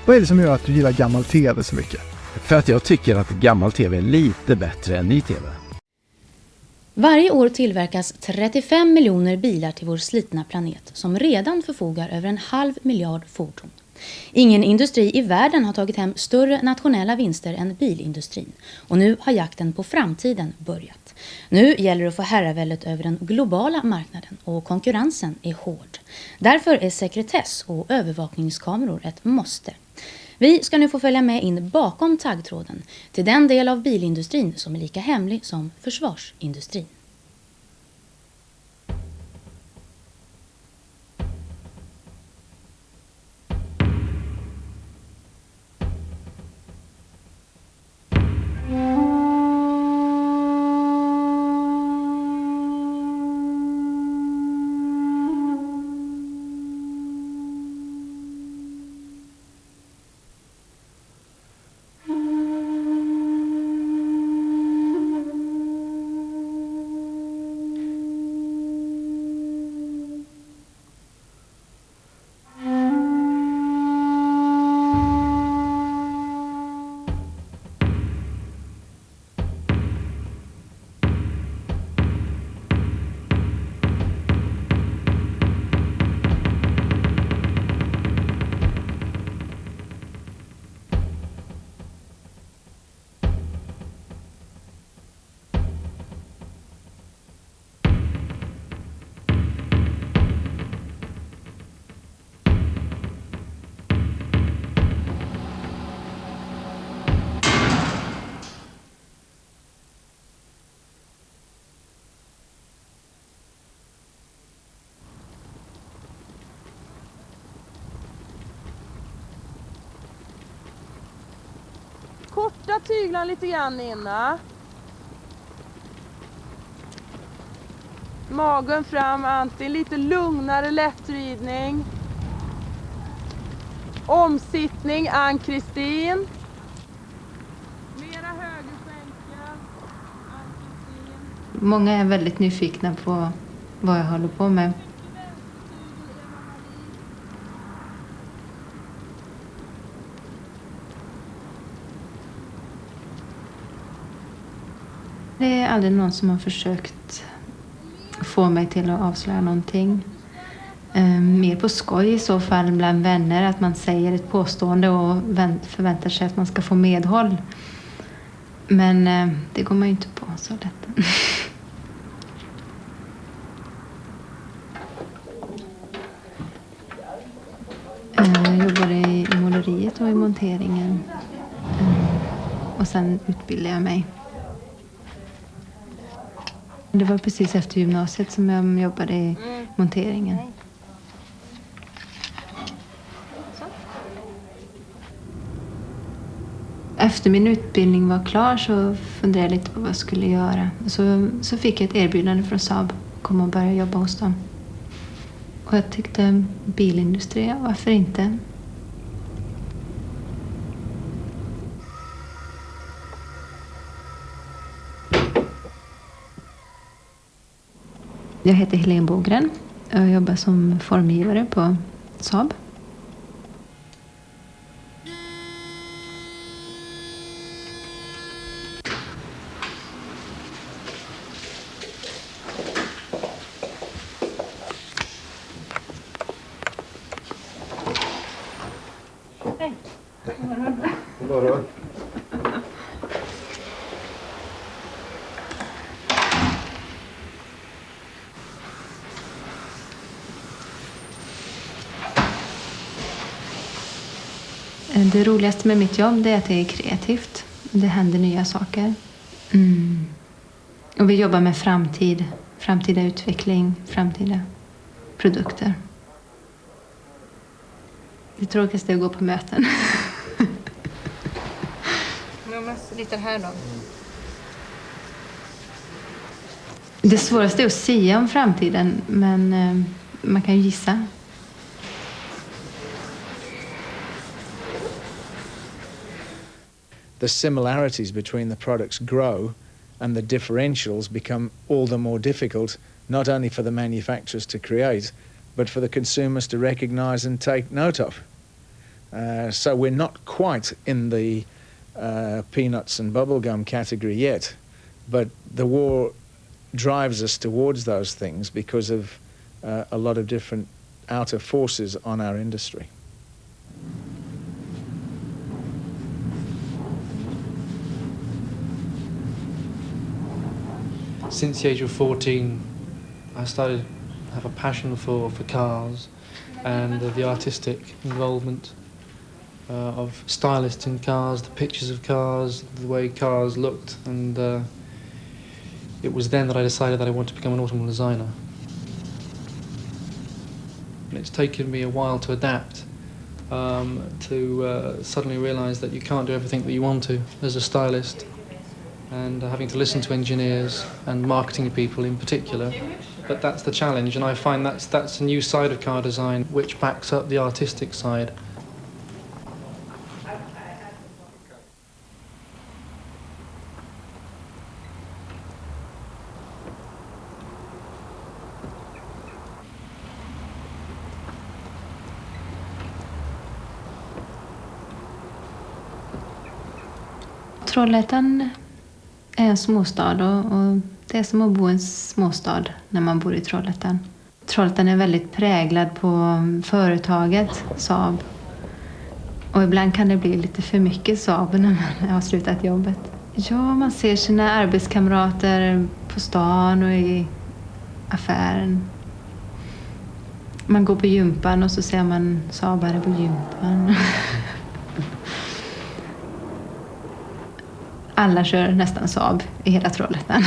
Vad är det som gör att du gillar gammal tv så mycket? För att jag tycker att gammal tv är lite bättre än ny tv. Varje år tillverkas 35 miljoner bilar till vår slitna planet som redan förfogar över 500 miljoner fordon. Ingen industri i världen har tagit hem större nationella vinster än bilindustrin. Och nu har jakten på framtiden börjat. Nu gäller det att få herraväldet över den globala marknaden och konkurrensen är hård. Därför är sekretess och övervakningskameror ett måste. Vi ska nu få följa med in bakom taggtråden till den del av bilindustrin som är lika hemlig som försvarsindustrin. Korta tyglar lite grann innan. Magen fram, antingen lite lugnare lättridning. Omsittning, Ann-Kristin. Mera högerskänka, Ann-Kristin. Många är väldigt nyfikna på vad jag håller på med. Det är aldrig någon som har försökt få mig till att avslöja någonting. Mer på skoj i så fall bland vänner, att man säger ett påstående och förväntar sig att man ska få medhåll. Men det går man ju inte på så lätt. Jag jobbade i måleriet och i monteringen. Och sen utbildade jag mig. Det var precis efter gymnasiet som jag jobbade i monteringen. Efter min utbildning var klar så funderade jag lite på vad jag skulle göra. Så fick jag ett erbjudande från Saab att komma och börja jobba hos dem. Och jag tyckte bilindustri, varför inte? Jag heter Helene Bogren och jag jobbar som formgivare på Saab. Hej. God morgon. Det roligaste med mitt jobb är att det är kreativt. Det händer nya saker. Och vi jobbar med framtida utveckling, framtida produkter. Det tråkigaste är att gå på möten. Lite här då. Det svåraste är att säga om framtiden, men man kan ju gissa. The similarities between the products grow and the differentials become all the more difficult, not only for the manufacturers to create, but for the consumers to recognize and take note of. So we're not quite in the peanuts and bubblegum category yet, but the war drives us towards those things because of a lot of different outer forces on our industry. Since the age of 14, I started to have a passion for cars and the artistic involvement of stylists in cars, the pictures of cars, the way cars looked, and it was then that I decided that I wanted to become an automobile designer. And it's taken me a while to adapt, to suddenly realise that you can't do everything that you want to as a stylist, and having to listen to engineers and marketing people in particular. But that's the challenge, and I find that's a new side of car design which backs up the artistic side. Trollhättan är en småstad och det är som att bo i en småstad när man bor i Trollhättan. Trollhättan är väldigt präglad på företaget Saab. Och ibland kan det bli lite för mycket Saab när man har slutat jobbet. Ja, man ser sina arbetskamrater på stan och i affären. Man går på gympan och så ser man Saabare på gympan. Alla kör nästan Saab i hela Trollhättan.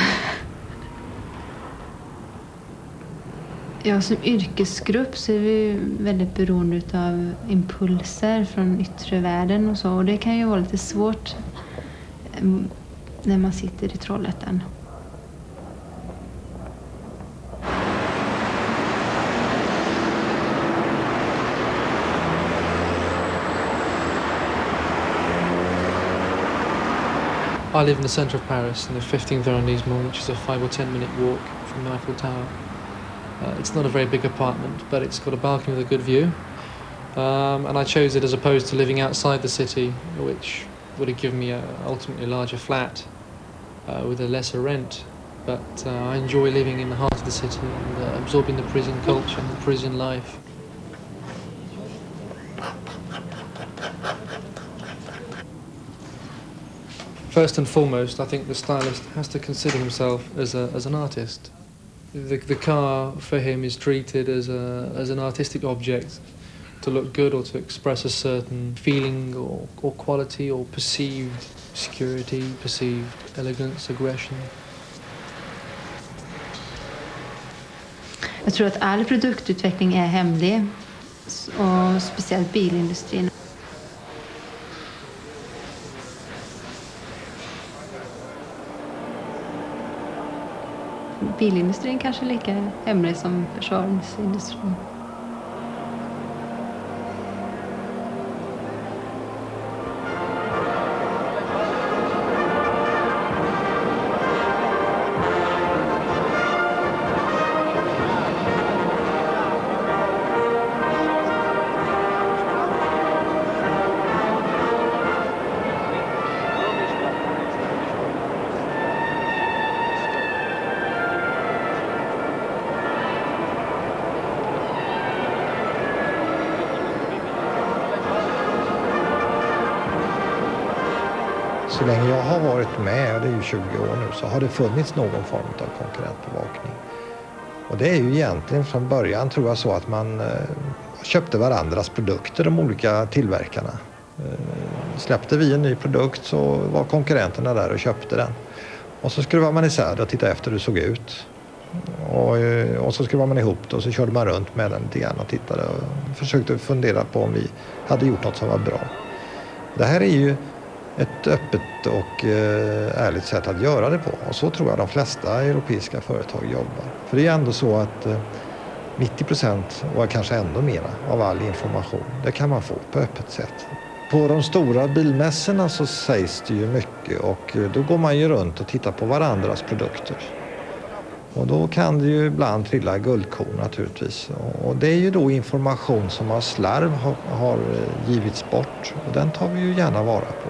Ja, som yrkesgrupp så är vi väldigt beroende av impulser från yttre världen och så. Och det kan ju vara lite svårt när man sitter i Trollhättan. I live in the centre of Paris, in the 15th arrondissement, which is a 5 or 10 minute walk from the Eiffel Tower. It's not a very big apartment, but it's got a balcony with a good view. And I chose it as opposed to living outside the city, which would have given me ultimately a larger flat with a lesser rent. But I enjoy living in the heart of the city and absorbing the Parisian culture and the Parisian life. First and foremost, I think the stylist has to consider himself as an artist. The car for him is treated as an artistic object to look good or to express a certain feeling or quality or perceived security, perceived elegance, aggression. Jag tror att all produktutveckling är hemlig, och speciellt bilindustrin. Bilindustrin kanske är lika hemlig som försvarsindustrin. Så länge jag har varit med, och det är ju 20 år nu, så har det funnits någon form av konkurrentbevakning. Och det är ju egentligen från början, tror jag, så att man köpte varandras produkter, de olika tillverkarna. Släppte vi en ny produkt så var konkurrenterna där och köpte den. Och så skruvade man isär det och tittade efter hur det såg ut. Och så skruvade man ihop det och så körde man runt med den lite grann och tittade och försökte fundera på om vi hade gjort något som var bra. Det här är ju ett öppet och ärligt sätt att göra det på. Och så tror jag de flesta europeiska företag jobbar. För det är ändå så att 90% och kanske ändå mera av all information, det kan man få på öppet sätt. På de stora bilmässorna så sägs det ju mycket, och då går man ju runt och tittar på varandras produkter. Och då kan det ju ibland trilla guldkorn naturligtvis. Och det är ju då information som av slarv har givits bort. Och den tar vi ju gärna vara på.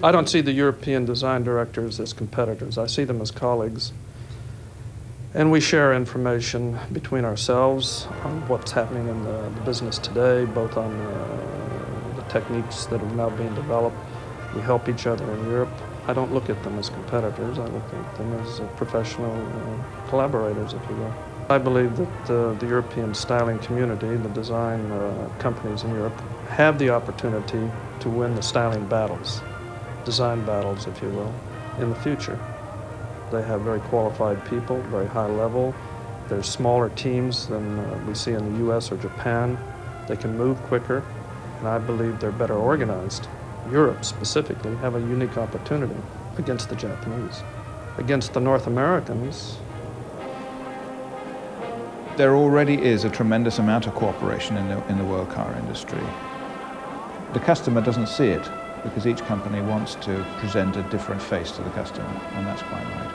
I don't see the European design directors as competitors. I see them as colleagues. And we share information between ourselves on what's happening in the business today, both on the techniques that are now being developed. We help each other in Europe. I don't look at them as competitors. I look at them as professional collaborators, if you will. I believe that the European styling community, the design companies in Europe, have the opportunity to win the styling battles. Design battles, if you will, in the future. They have very qualified people, very high level. They're smaller teams than we see in the US or Japan. They can move quicker, and I believe they're better organized. Europe specifically have a unique opportunity against the Japanese. Against the North Americans, there already is a tremendous amount of cooperation in the world car industry. The customer doesn't see it, because each company wants to present a different face to the customer, and that's quite right.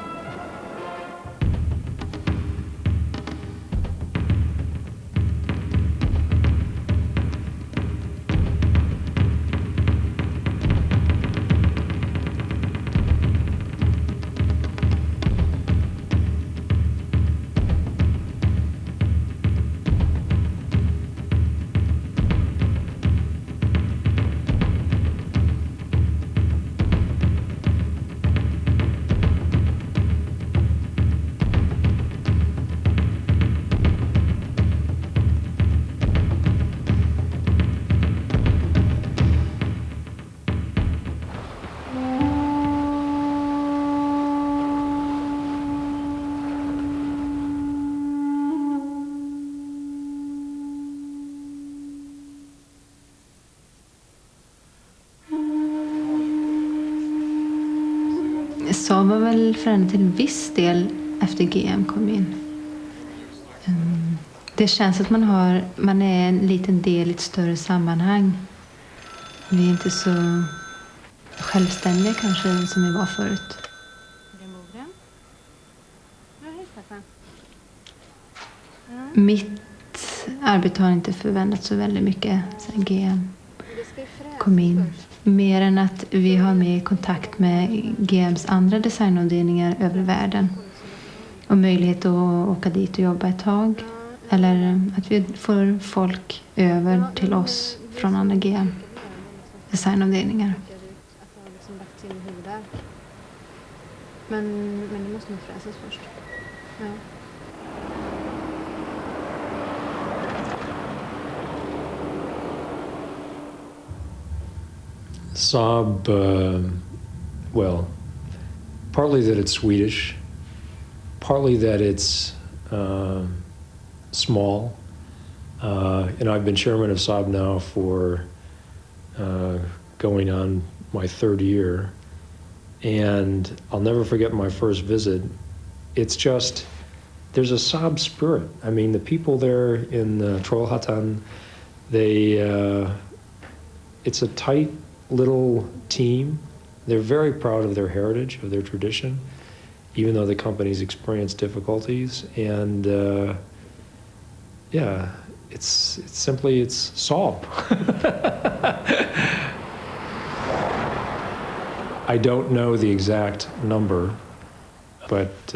Saab var väl förändrad till en viss del efter GM kom in. Det känns att man är en liten del i ett större sammanhang. Vi är inte så självständiga kanske som vi var förut. Mitt arbete har inte förvandlats så väldigt mycket sedan GM kom in. Mer än att vi har mer kontakt med GMs andra designavdelningar över världen. Och möjlighet att åka dit och jobba ett tag. Eller att vi får folk över till oss från andra GM designavdelningar. Men det måste nog fräsas först. Ja. Saab, well, partly that it's Swedish, partly that it's small. And I've been chairman of Saab now for going on my third year. And I'll never forget my first visit. It's just, there's a Saab spirit. I mean, the people there in Trollhättan, it's a tight little team. They're very proud of their heritage, of their tradition, even though the company's experienced difficulties. And yeah, it's simply Saab. I don't know the exact number, but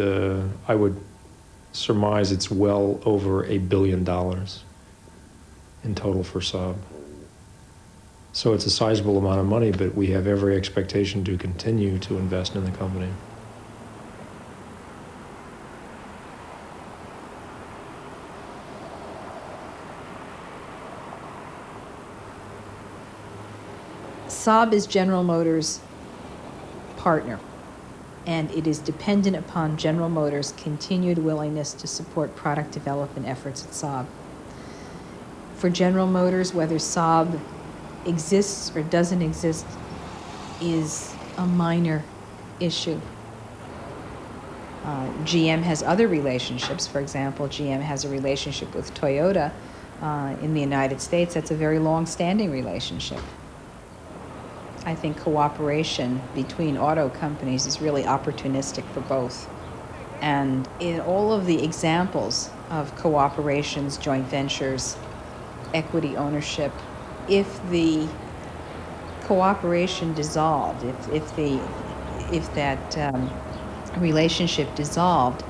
I would surmise it's well over $1 billion in total for Saab. So it's a sizable amount of money, but we have every expectation to continue to invest in the company. Saab is General Motors' partner, and it is dependent upon General Motors' continued willingness to support product development efforts at Saab. For General Motors, whether Saab exists or doesn't exist is a minor issue. GM has other relationships. For example, GM has a relationship with Toyota in the United States. That's a very long-standing relationship. I think cooperation between auto companies is really opportunistic for both. And in all of the examples of cooperations, joint ventures, equity ownership, if the cooperation dissolved, if that relationship dissolved,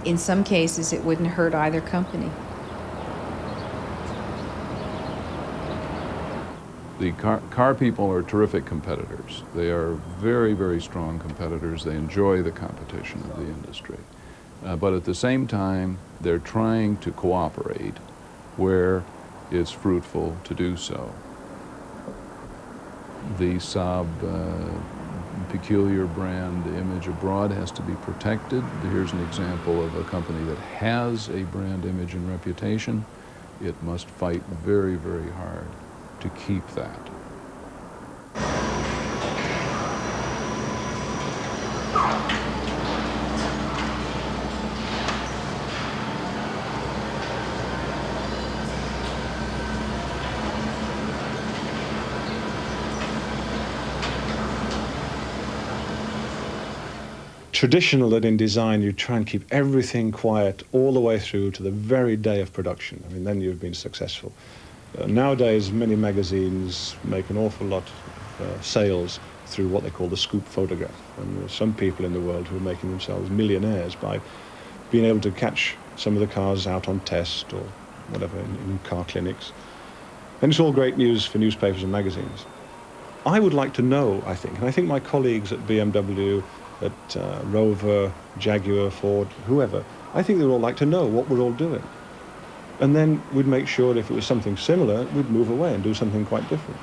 in some cases it wouldn't hurt either company. The car people are terrific competitors. They are very, very strong competitors. They enjoy the competition of the industry. But at the same time, they're trying to cooperate where it's fruitful to do so. The Saab peculiar brand image abroad has to be protected. Here's an example of a company that has a brand image and reputation. It must fight very, very hard to keep that. Traditional that in design you try and keep everything quiet all the way through to the very day of production. I mean, then you've been successful. Nowadays, many magazines make an awful lot of sales through what they call the scoop photograph. And there are some people in the world who are making themselves millionaires by being able to catch some of the cars out on test or whatever in car clinics. And it's all great news for newspapers and magazines. I would like to know, I think, and I think my colleagues at BMW, at Rover, Jaguar, Ford, whoever, I think they'd all like to know what we're all doing. And then we'd make sure if it was something similar, we'd move away and do something quite different.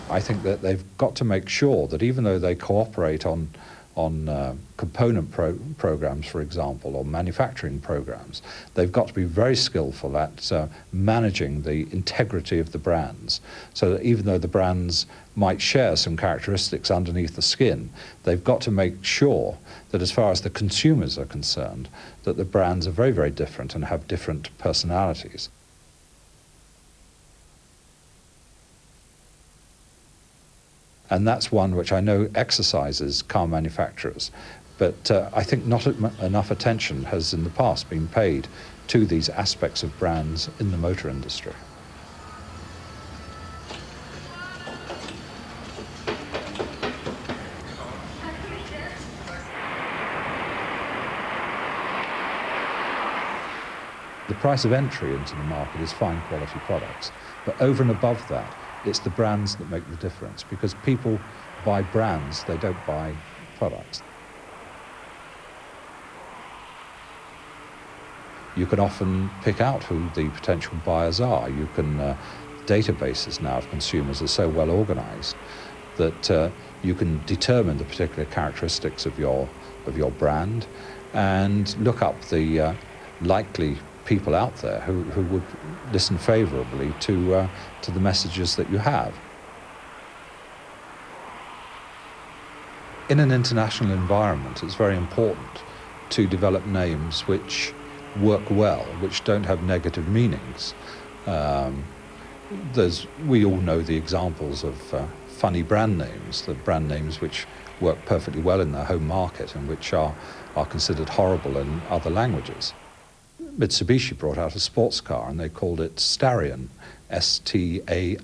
I think that they've got to make sure that even though they cooperate on component programs, for example, or manufacturing programs, they've got to be very skillful at managing the integrity of the brands, so that even though the brands might share some characteristics underneath the skin, they've got to make sure that as far as the consumers are concerned, that the brands are very, very different and have different personalities. And that's one which I know exercises car manufacturers. But I think not enough attention has in the past been paid to these aspects of brands in the motor industry. The price of entry into the market is fine quality products, but over and above that, it's the brands that make the difference, because people buy brands, they don't buy products. You can often pick out who the potential buyers are. You can, databases now of consumers are so well organized that you can determine the particular characteristics of your brand and look up the likely people out there who would listen favorably to the messages that you have. In an international environment, it's very important to develop names which work well, which don't have negative meanings. We all know the examples of funny brand names, the brand names which work perfectly well in their home market and which are considered horrible in other languages. Mitsubishi brought out a sports car and they called it Starion, S-T-A-R-I-O-N.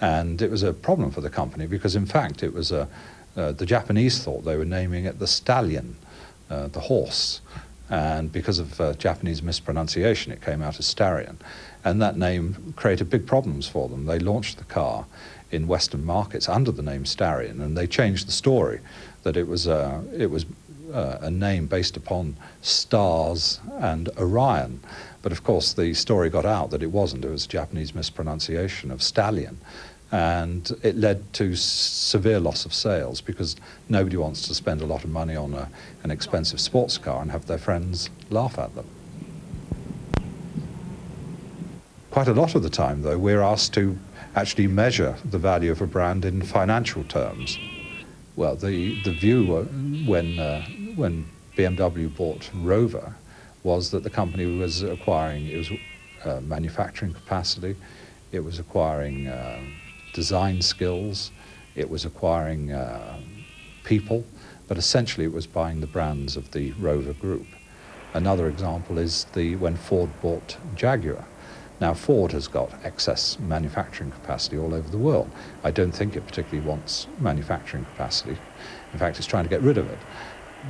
And it was a problem for the company because in fact it was the Japanese thought they were naming it the stallion, the horse. And because of Japanese mispronunciation it came out as Starion. And that name created big problems for them. They launched the car in Western markets under the name Starion, and they changed the story that it was a name based upon stars and Orion. But of course the story got out that it wasn't. It was a Japanese mispronunciation of stallion. And it led to severe loss of sales because nobody wants to spend a lot of money on an expensive sports car and have their friends laugh at them. Quite a lot of the time, though, we're asked to actually measure the value of a brand in financial terms. Well, the view when BMW bought Rover was that the company was acquiring, manufacturing capacity, it was acquiring design skills, it was acquiring people, but essentially it was buying the brands of the Rover group. Another example is when Ford bought Jaguar. Now Ford has got excess manufacturing capacity all over the world. I don't think it particularly wants manufacturing capacity. In fact, it's trying to get rid of it.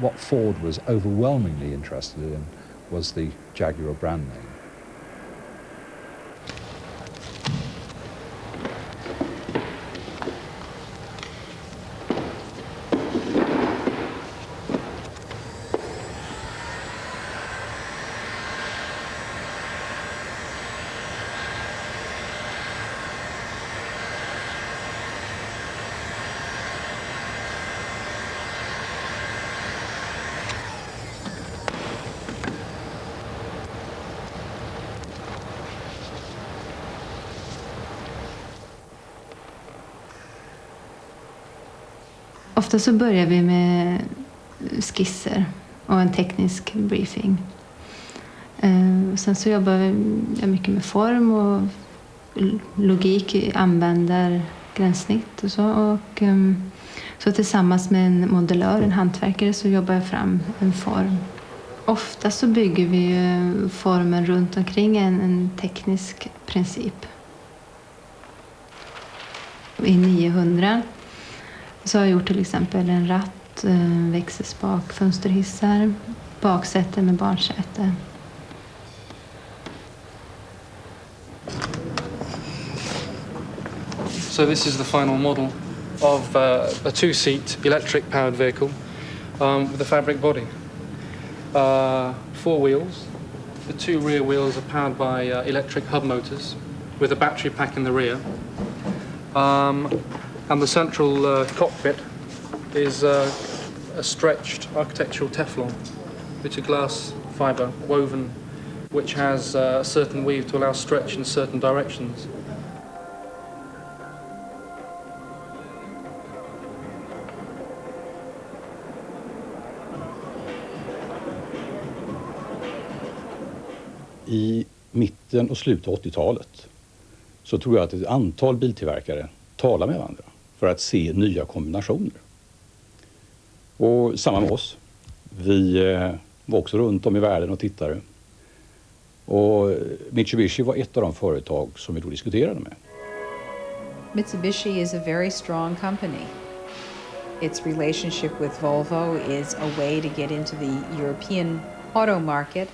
What Ford was overwhelmingly interested in was the Jaguar brand name. Ofta så börjar vi med skisser och en teknisk briefing. Sen så jobbar jag mycket med form och logik, använder gränssnitt och så. Och så tillsammans med en modellör, en hantverkare, så jobbar jag fram en form. Ofta så bygger vi ju formen runt omkring en teknisk princip. I 900 så har jag gjort till exempel en ratt, växelspak, fönsterhissar, baksäte med barnsäte. So this is the final model of a two-seat electric-powered vehicle with a fabric body. 4 wheels. The 2 rear wheels are powered by electric hub motors with a battery pack in the rear. And the central cockpit is a stretched architectural Teflon, which is glass fibre woven, which has a certain weave to allow stretch in certain directions. I mitten och slutet av 80-talet så tror jag att ett antal biltillverkare talar med varandra för att se nya kombinationer. Och samma med oss. Vi var också runt om i världen och tittade. Och Mitsubishi var ett av de företag som vi då diskuterade med. Mitsubishi is a very strong company. Its relationship with Volvo is a way to get into the European auto market.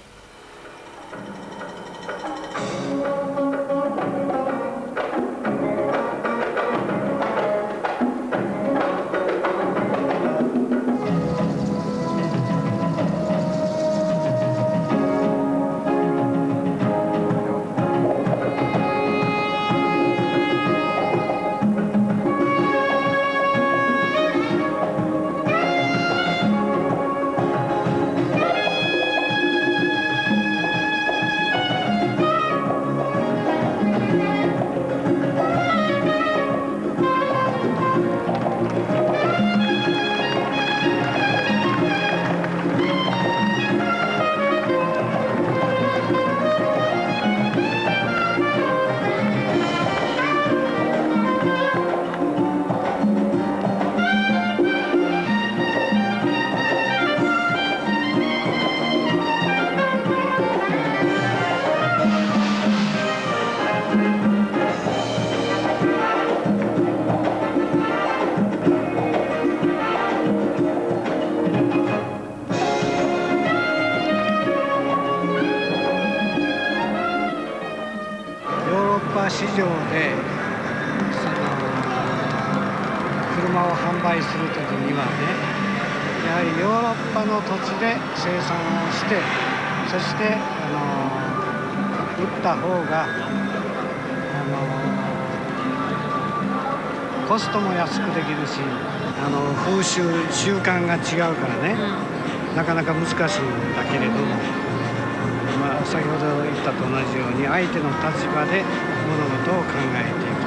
先ほど言ったと同じように相手の立場で物事を考えていく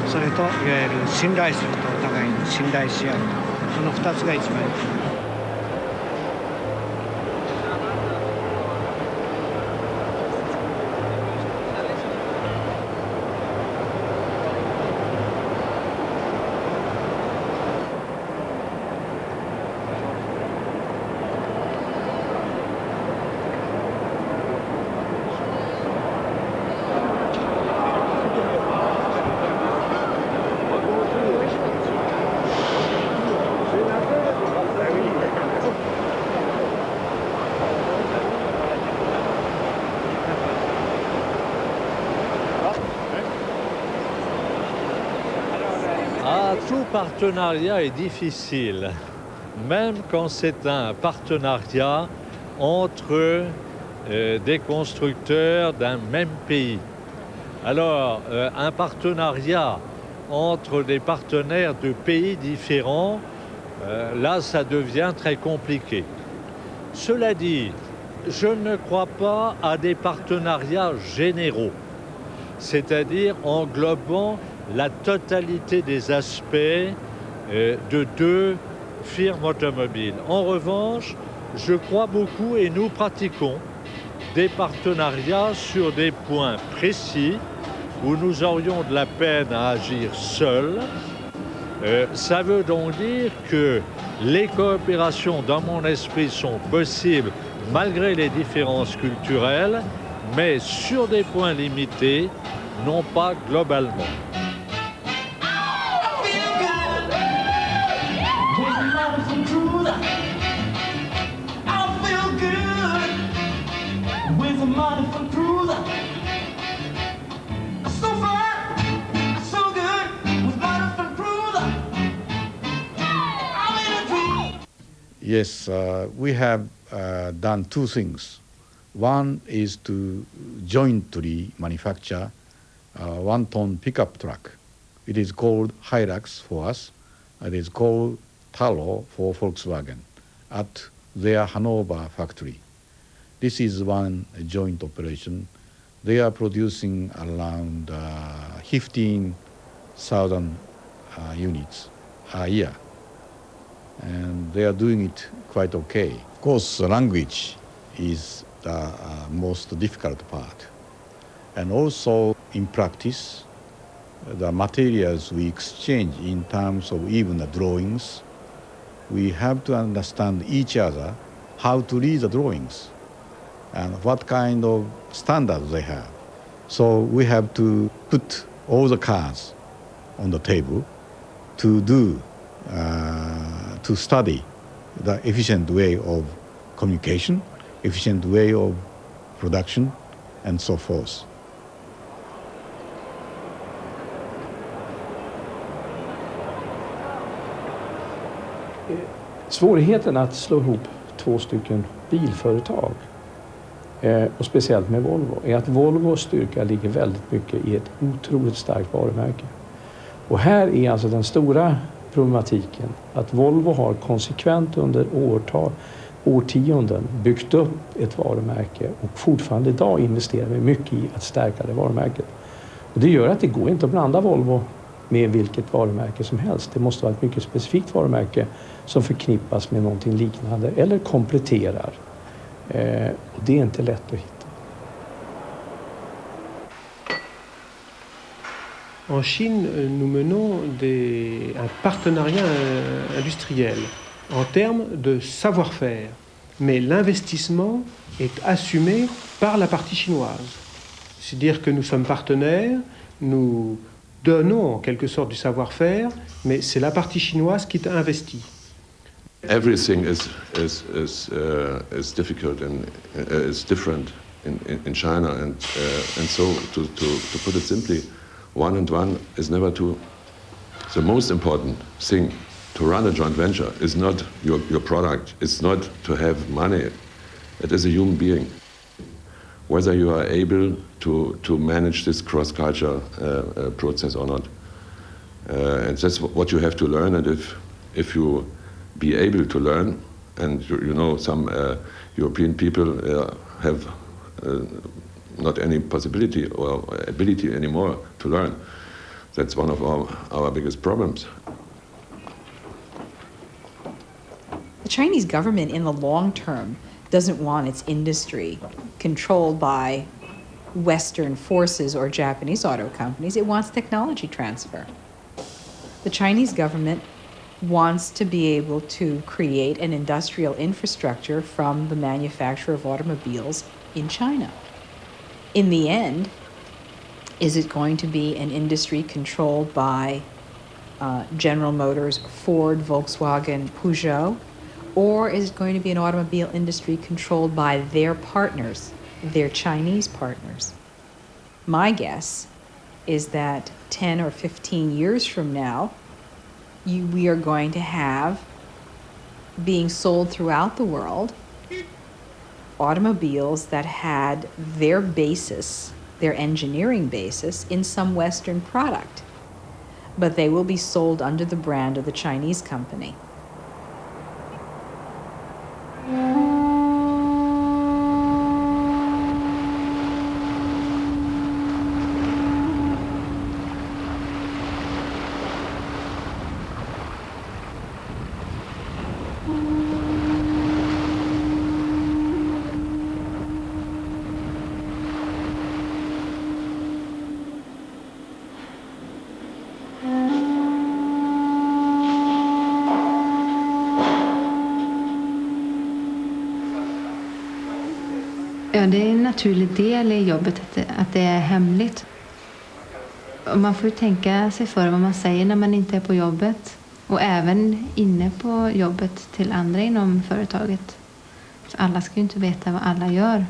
と、それといわゆる信頼すると、お互いに信頼し合うと、この2つが一番いい。Tout partenariat est difficile, même quand c'est un partenariat entre des constructeurs d'un même pays. Alors, un partenariat entre des partenaires de pays différents, là, ça devient très compliqué. Cela dit, je ne crois pas à des partenariats généraux, c'est-à-dire englobant la totalité des aspects de deux firmes automobiles. En revanche, je crois beaucoup et nous pratiquons des partenariats sur des points précis où nous aurions de la peine à agir seuls. Ça veut donc dire que les coopérations, dans mon esprit, sont possibles malgré les différences culturelles, mais sur des points limités, non pas globalement. Yes, we have done two things. One is to jointly manufacture a 1-ton pickup truck. It is called Hilux for us. It is called Talo for Volkswagen at their Hanover factory. This is one joint operation. They are producing around 15,000 units a year. And they are doing it quite okay. Of course, language is the most difficult part. And also in practice, the materials we exchange in terms of even the drawings, we have to understand each other how to read the drawings and what kind of standards they have. So we have to put all the cards on the table to study the efficient way of communication, efficient way of production, and so forth. Svårigheten att slå ihop två stycken bilföretag, och speciellt med Volvo, är att Volvos styrka ligger väldigt mycket i ett otroligt starkt varumärke. Och här är alltså den stora problematiken att Volvo har konsekvent under årtionden byggt upp ett varumärke och fortfarande idag investerar vi mycket i att stärka det varumärket. Och det gör att det går inte att blanda Volvo med vilket varumärke som helst. Det måste vara ett mycket specifikt varumärke som förknippas med någonting liknande eller kompletterar. Och det är inte lätt att hitta. En Chine, nous menons un partenariat industriel en termes de savoir-faire. Mais l'investissement est assumé par la partie chinoise. C'est-à-dire que nous sommes partenaires, nous donnons en quelque sorte du savoir-faire, mais c'est la partie chinoise qui investit. Everything is difficult and is different in China, and so to put it simply, 1 and 1 is never 2. The most important thing to run a joint venture is not your product. It's not to have money. It is a human being. Whether you are able to manage this cross-culture process or not. And that's what you have to learn. And if you be able to learn, and you know some European people have not any possibility or ability anymore to learn. That's one of our biggest problems. The Chinese government in the long term doesn't want its industry controlled by Western forces or Japanese auto companies. It wants technology transfer. The Chinese government wants to be able to create an industrial infrastructure from the manufacture of automobiles in China. In the end, is it going to be an industry controlled by General Motors, Ford, Volkswagen, Peugeot? Or is it going to be an automobile industry controlled by their partners, their Chinese partners? My guess is that 10 or 15 years from now, we are going to have, being sold throughout the world, automobiles that had their basis, their engineering basis, in some Western product. But they will be sold under the brand of the Chinese company. Ja, det är en naturlig del i jobbet att det är hemligt. Och man får ju tänka sig för vad man säger när man inte är på jobbet. Och även inne på jobbet till andra inom företaget. Så alla ska ju inte veta vad alla gör.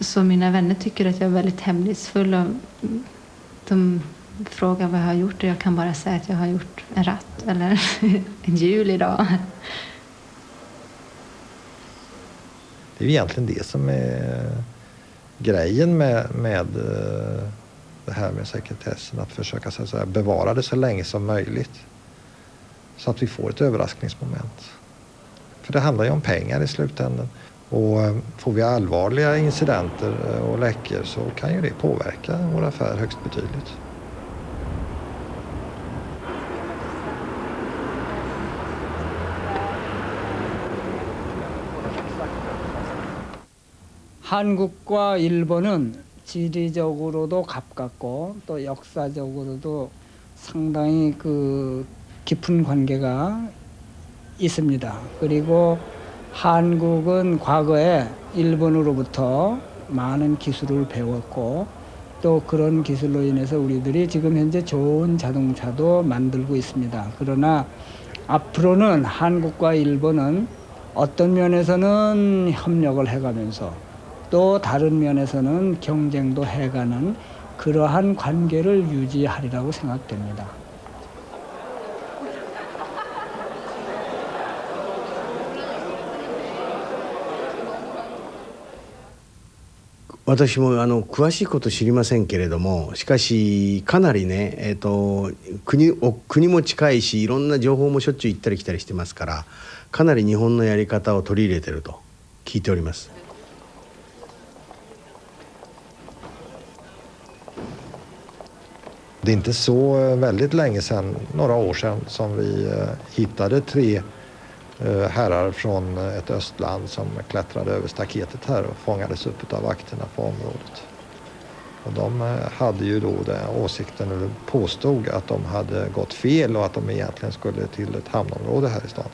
Så mina vänner tycker att jag är väldigt hemlighetsfull. Och de frågar vad jag har gjort. Och jag kan bara säga att jag har gjort en ratt eller en hjul idag. Det är egentligen det som är grejen med det här med sekretessen. Att försöka så att säga, bevara det så länge som möjligt. Så att vi får ett överraskningsmoment. För det handlar ju om pengar i slutändan. Och får vi allvarliga incidenter och läckor så kan ju det påverka vår affär högst betydligt. 한국과 일본은 지리적으로도 가깝고 또 역사적으로도 상당히 깊은 관계가 있습니다. 그리고 한국은 과거에 일본으로부터 많은 기술을 배웠고 또 그런 기술로 인해서 우리들이 지금 현재 좋은 자동차도 만들고 있습니다. 그러나 앞으로는 한국과 일본은 어떤 면에서는 협력을 해가면서 또 다른 면에서는 경쟁도 해가는 그러한 관계를 유지하리라고 생각됩니다. 私も詳しいこと知りませんけれども、しかしかなりね、国も近いしいろんな情報もしょっちゅう行ったり来たりしてますから、かなり日本のやり方を取り入れてると聞いております。Det är inte så väldigt länge sedan, några år sedan, som vi hittade 3 herrar från ett östland som klättrade över staketet här och fångades upp av vakterna på området. Och de hade ju då den åsikten, eller påstod att de hade gått fel och att de egentligen skulle till ett hamnområde här i stan.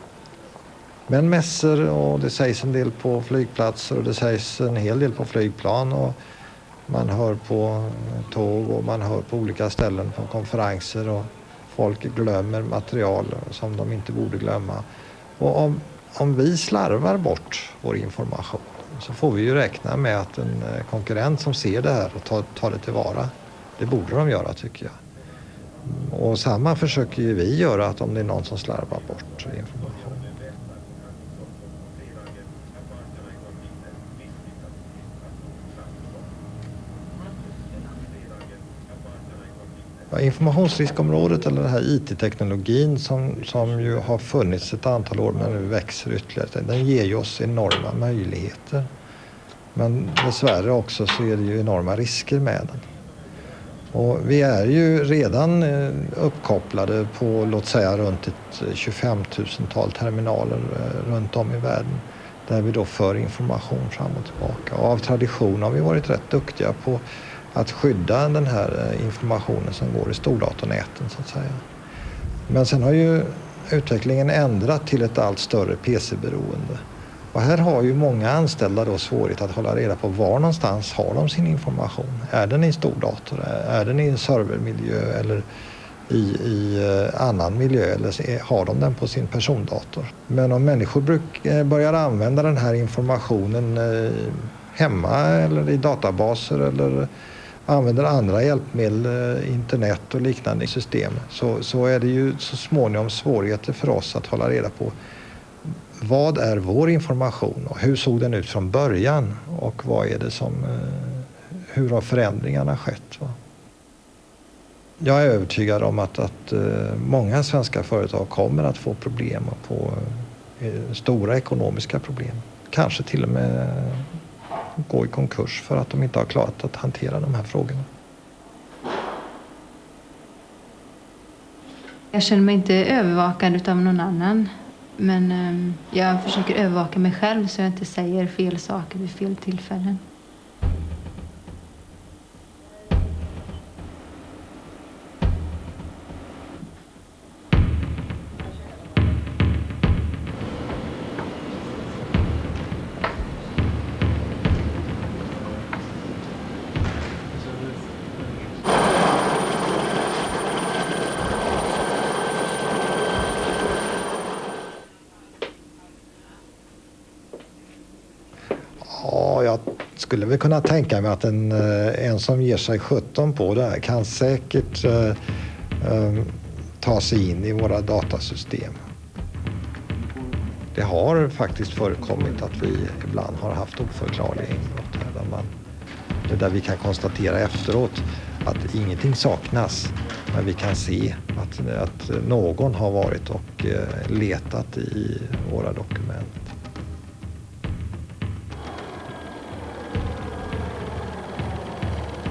Men mässor, och det sägs en del på flygplatser och det sägs en hel del på flygplan, och man hör på tåg och man hör på olika ställen på konferenser, och folk glömmer material som de inte borde glömma. Och om vi slarvar bort vår information så får vi ju räkna med att en konkurrent som ser det här och tar det tillvara. Det borde de göra, tycker jag. Och samma försöker ju vi göra, att om det är någon som slarvar bort information. Informationsriskområdet, eller den här IT-teknologin som ju har funnits ett antal år men nu växer ytterligare, den ger ju oss enorma möjligheter. Men dessvärre också så är det ju enorma risker med den. Och vi är ju redan uppkopplade på, låt säga, runt ett 25 000-tal terminaler runt om i världen. Där vi då för information fram och tillbaka. Och av tradition har vi varit rätt duktiga på att skydda den här informationen som går i stordatornäten, så att säga. Men sen har ju utvecklingen ändrat till ett allt större PC-beroende. Och här har ju många anställda då svårighet att hålla reda på var någonstans har de sin information. Är den i stordator? Är den i en servermiljö eller i annan miljö? Eller har de den på sin persondator? Men om människor börjar använda den här informationen hemma eller i databaser eller använder andra hjälpmedel, internet och liknande system, så är det ju så småningom svårigheter för oss att hålla reda på vad är vår information och hur såg den ut från början och vad är det hur har förändringarna skett? Va? Jag är övertygad om att många svenska företag kommer att få problem och få stora ekonomiska problem. Kanske till och med gå i konkurs för att de inte har klarat att hantera de här frågorna. Jag känner mig inte övervakad av någon annan. Men jag försöker övervaka mig själv så jag inte säger fel saker vid fel tillfällen. Jag skulle väl kunna tänka mig att en som ger sig 17 på det här kan säkert ta sig in i våra datasystem. Det har faktiskt förekommit att vi ibland har haft oförklarliga inbrott här där vi kan konstatera efteråt att ingenting saknas, men vi kan se att någon har varit och letat i våra dokument.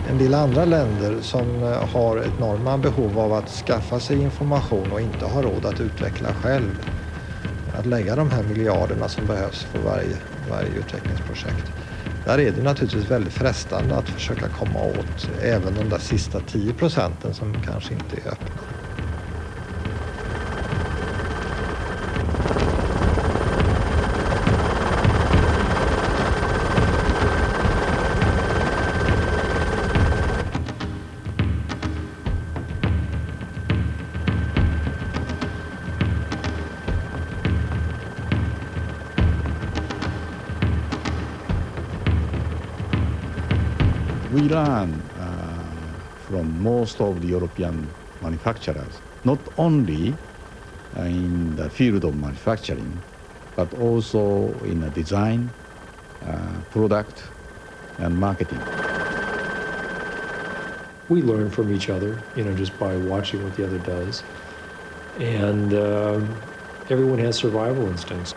En del andra länder som har ett enorma behov av att skaffa sig information och inte har råd att utveckla själv. Att lägga de här miljarderna som behövs för varje utvecklingsprojekt. Där är det naturligtvis väldigt frestande att försöka komma åt även de där sista 10% som kanske inte är öppna. We learn from most of the European manufacturers, not only in the field of manufacturing, but also in the design, product and marketing. We learn from each other, just by watching what the other does. And everyone has survival instincts.